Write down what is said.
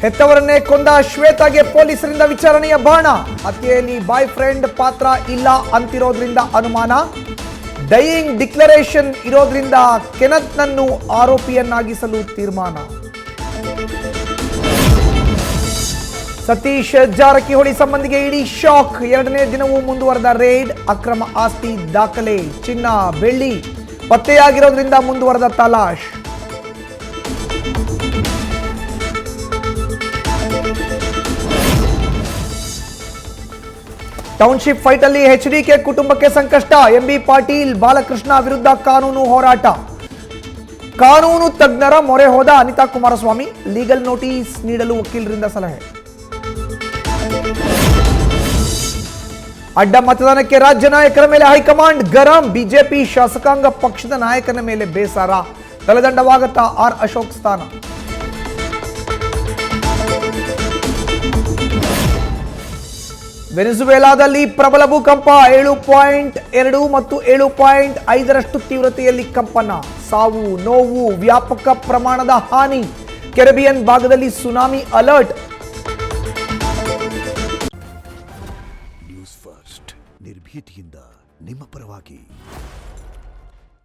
ಹೆತ್ತವರನ್ನೇ ಕೊಂದ ಶ್ವೇತಾಗೆ ಪೊಲೀಸರಿಂದ ವಿಚಾರಣೆಯ ಬಾಣ. ಹತ್ಯೆಯಲ್ಲಿ ಬಾಯ್ ಫ್ರೆಂಡ್ ಪಾತ್ರ ಇಲ್ಲ ಅಂತಿರೋದ್ರಿಂದ ಅನುಮಾನ. ಡೈಯಿಂಗ್ ಡಿಕ್ಲರೇಷನ್ ಇರೋದ್ರಿಂದ ಕೆನತ್ನನ್ನು ಆರೋಪಿಯನ್ನಾಗಿಸಲು ತೀರ್ಮಾನ. ಸತೀಶ್ ಜಾರಕಿಹೊಳಿ ಸಂಬಂಧಿಗೆ ಇಡೀ ಶಾಕ್. 2ನೇ ದಿನವೂ ಮುಂದುವರೆದ ರೇಡ್. ಅಕ್ರಮ ಆಸ್ತಿ ದಾಖಲೆ, ಚಿನ್ನ ಬೆಳ್ಳಿ ಪತ್ತೆಯಾಗಿರೋದ್ರಿಂದ ಮುಂದುವರೆದ ತಲಾಶ್. ಟೌನ್ಶಿಪ್ ಫೈಟ್ ಅಲ್ಲಿ ಎಚ್ಡಿಕೆ ಕುಟುಂಬಕ್ಕೆ ಸಂಕಷ್ಟ. ಎಂಬಿ ಪಾಟೀಲ್ ಬಾಲಕೃಷ್ಣ ವಿರುದ್ಧ ಕಾನೂನು ಹೋರಾಟ. ಕಾನೂನು ತಜ್ಞರ ಮೊರೆ ಹೋದ ಅನಿತಾ ಕುಮಾರಸ್ವಾಮಿ. ಲೀಗಲ್ ನೋಟಿಸ್ ನೀಡಲು ವಕೀಲರಿಂದ ಸಲಹೆ. ಅಡ್ಡ ಮತದಾನಕ್ಕೆ ರಾಜ್ಯ ನಾಯಕರ ಮೇಲೆ ಹೈಕಮಾಂಡ್ ಗರಂ. ಬಿಜೆಪಿ ಶಾಸಕಾಂಗ ಪಕ್ಷದ ನಾಯಕನ ಮೇಲೆ ಬೇಸರ. ತಲೆದಂಡವಾಗುತ್ತಾ ಆರ್ ಅಶೋಕ್ ಸ್ಥಾನ. ವೆನಿಜುವೆಲಾದಲ್ಲಿ ಪ್ರಬಲ ಭೂಕಂಪ. 7.2 ಮತ್ತು 7.5ರಷ್ಟು ತೀವ್ರತೆಯಲ್ಲಿ ಕಂಪನ. ಸಾವು ನೋವು, ವ್ಯಾಪಕ ಪ್ರಮಾಣದ ಹಾನಿ. ಕೆರೆಬಿಯನ್ ಭಾಗದಲ್ಲಿ ಸುನಾಮಿ ಅಲರ್ಟ್. ನ್ಯೂಸ್ ಫಸ್ಟ್ ನಿರ್ಭೀತಿಯಿಂದ ನಿಮ್ಮ ಪರವಾಗಿ.